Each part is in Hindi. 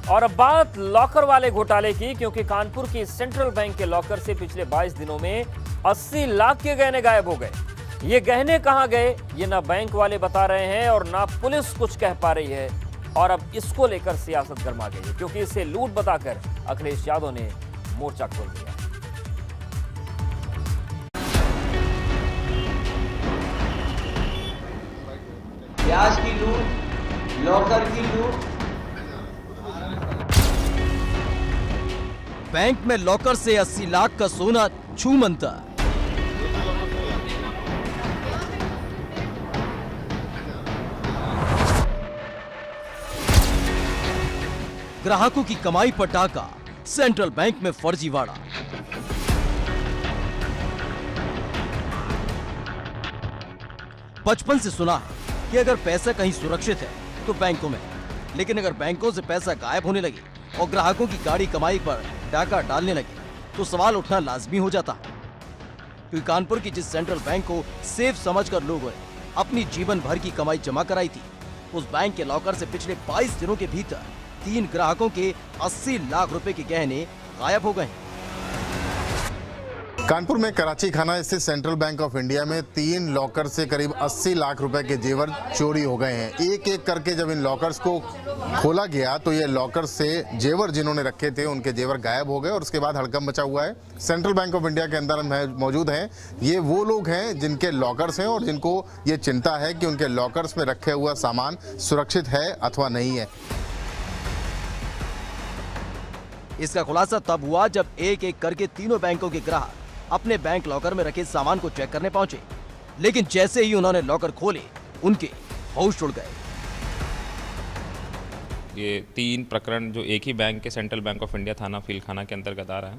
और अब बात लॉकर वाले घोटाले की, क्योंकि कानपुर की सेंट्रल बैंक के लॉकर से पिछले 22 दिनों में 80 लाख के गहने गायब हो गए। ये गहने कहां गए, ये ना बैंक वाले बता रहे हैं और ना पुलिस कुछ कह पा रही है। और अब इसको लेकर सियासत गर्मा गई है, क्योंकि इसे लूट बताकर अखिलेश यादव ने मोर्चा खोल दिया। ब्याज की लूट, लॉकर की लूट। बैंक में लॉकर से 80 लाख का सोना छूमंतर। ग्राहकों की कमाई पर डाका, सेंट्रल बैंक में फर्जीवाड़ा। बचपन से सुना है कि अगर पैसा कहीं सुरक्षित है तो बैंकों में, लेकिन अगर बैंकों से पैसा गायब होने लगे और ग्राहकों की गाढ़ी कमाई पर डाका डालने लगे तो सवाल उठना लाजमी हो जाता है। क्योंकि कानपुर की जिस सेंट्रल बैंक को सेफ समझकर लोगों ने अपनी जीवन भर की कमाई जमा कराई थी, उस बैंक के लॉकर से पिछले 22 दिनों के भीतर 3 ग्राहकों के 80 लाख रुपए के गहने गायब हो गए। कानपुर में कराची खाना स्थित सेंट्रल बैंक ऑफ इंडिया में 3 लॉकर से करीब 80 लाख रुपए के जेवर चोरी हो गए हैं। एक एक करके जब इन लॉकर्स को खोला गया तो ये लॉकर से जेवर जिन्होंने रखे थे उनके जेवर गायब हो गए और उसके बाद हड़कंप मचा हुआ है। सेंट्रल बैंक ऑफ इंडिया के अंदर हम मौजूद हैं। ये वो लोग हैं जिनके लॉकर्स हैं और जिनको ये चिंता है कि उनके लॉकर्स में रखे हुआ सामान सुरक्षित है अथवा नहीं है। इसका खुलासा तब हुआ जब एक एक करके तीनों बैंकों के ग्राहक अपने बैंक लॉकर में रखे सामान को चेक करने पहुंचे, लेकिन जैसे ही उन्होंने लॉकर खोले उनके होश उड़ गए। ये 3 प्रकरण जो एक ही बैंक के सेंट्रल बैंक ऑफ इंडिया थाना फीलखाना के अंतर्गत आ रहा है।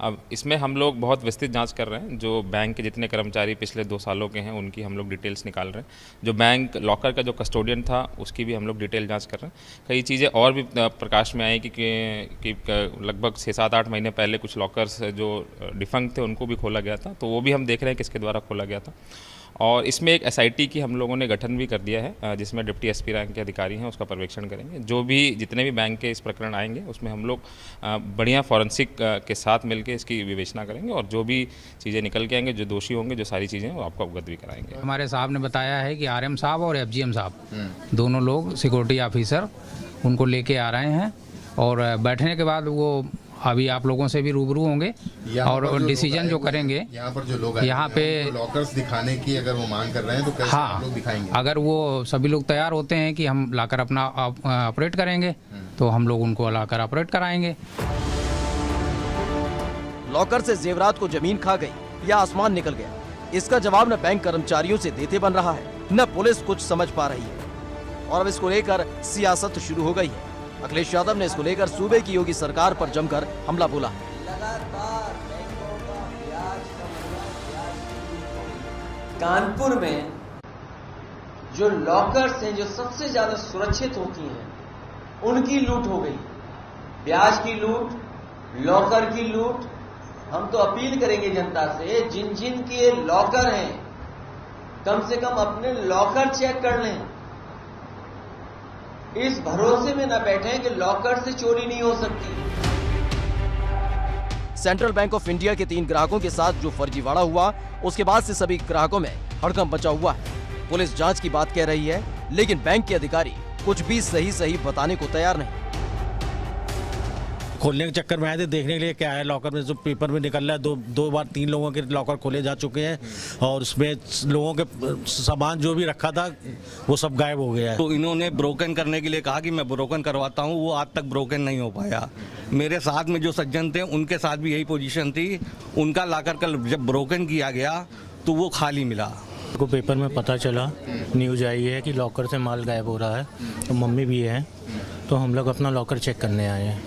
अब इसमें हम लोग बहुत विस्तृत जांच कर रहे हैं। जो बैंक के जितने कर्मचारी पिछले 2 सालों के हैं उनकी हम लोग डिटेल्स निकाल रहे हैं। जो बैंक लॉकर का जो कस्टोडियन था उसकी भी हम लोग डिटेल जांच कर रहे हैं। कई चीज़ें और भी प्रकाश में आई कि लगभग 6-7-8 महीने पहले कुछ लॉकर्स जो डिफंक्ट थे उनको भी खोला गया था, तो वो भी हम देख रहे हैं किसके द्वारा खोला गया था। और इसमें एक एसआईटी की हम लोगों ने गठन भी कर दिया है, जिसमें डिप्टी एसपी रैंक के अधिकारी हैं, उसका पर्यवेक्षण करेंगे। जो भी जितने भी बैंक के इस प्रकरण आएंगे उसमें हम लोग बढ़िया फॉरेंसिक के साथ मिलकर इसकी विवेचना करेंगे और जो भी चीज़ें निकल के आएंगे, जो दोषी होंगे, जो सारी चीज़ें वो आपको अवगत भी कराएंगे। हमारे साहब ने बताया है कि आरएम साहब और एफजीएम साहब दोनों लोग सिक्योरिटी ऑफिसर उनको लेके आ रहे हैं और बैठने के बाद वो अभी आप लोगों से भी रूबरू होंगे और डिसीजन जो करेंगे। यहाँ पर जो लोग यहाँ पे लॉकर्स दिखाने की अगर वो मांग कर रहे हैं तो कैसे हाँ, लोग दिखाएंगे? अगर वो सभी लोग तैयार होते हैं कि हम लाकर अपना ऑपरेट करेंगे तो हम लोग उनको लाकर ऑपरेट कराएंगे। लॉकर से जेवरात को जमीन खा गई या आसमान निकल गया, इसका जवाब न बैंक कर्मचारियों से देते बन रहा है, न पुलिस कुछ समझ पा रही है। और अब इसको लेकर सियासत शुरू हो गई है। अखिलेश यादव ने इसको लेकर सूबे की योगी सरकार पर जमकर हमला बोला। कानपुर में जो लॉकर्स हैं जो सबसे ज्यादा सुरक्षित होती हैं उनकी लूट हो गई। ब्याज की लूट, लॉकर की लूट। हम तो अपील करेंगे जनता से, जिन जिन के लॉकर हैं कम से कम अपने लॉकर चेक कर लें। इस भरोसे में न बैठें कि लॉकर से चोरी नहीं हो सकती। सेंट्रल बैंक ऑफ इंडिया के 3 ग्राहकों के साथ जो फर्जीवाड़ा हुआ, उसके बाद से सभी ग्राहकों में हड़कंप मचा हुआ है। पुलिस जांच की बात कह रही है, लेकिन बैंक के अधिकारी कुछ भी सही बताने को तैयार नहीं। खोलने के चक्कर में आए थे देखने के लिए क्या है लॉकर में, जो पेपर में निकल रहा है। 2 बार 3 लोगों के लॉकर खोले जा चुके हैं और उसमें लोगों के सामान जो भी रखा था वो सब गायब हो गया है। तो इन्होंने ब्रोकन करने के लिए कहा कि मैं ब्रोकन करवाता हूं, वो आज तक ब्रोकन नहीं हो पाया। मेरे साथ में जो सज्जन थे उनके साथ भी यही पोजीशन थी। उनका लॉकर कल जब ब्रोकन किया गया तो वो खाली मिला। को पेपर में पता चला, न्यूज़ आई है कि लॉकर से माल गायब हो रहा है, तो मम्मी भी है, तो हम लोग अपना लॉकर चेक करने आए हैं।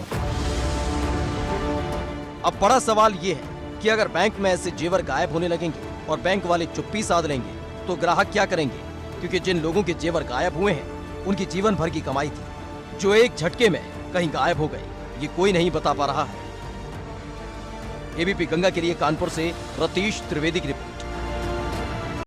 अब बड़ा सवाल ये है कि अगर बैंक में ऐसे जेवर गायब होने लगेंगे और बैंक वाले चुप्पी साध लेंगे तो ग्राहक क्या करेंगे? क्योंकि जिन लोगों के जेवर गायब हुए हैं उनकी जीवन भर की कमाई थी, जो एक झटके में कहीं गायब हो गई, ये कोई नहीं बता पा रहा है। एबीपी गंगा के लिए कानपुर से रतीश त्रिवेदी की रिपोर्ट।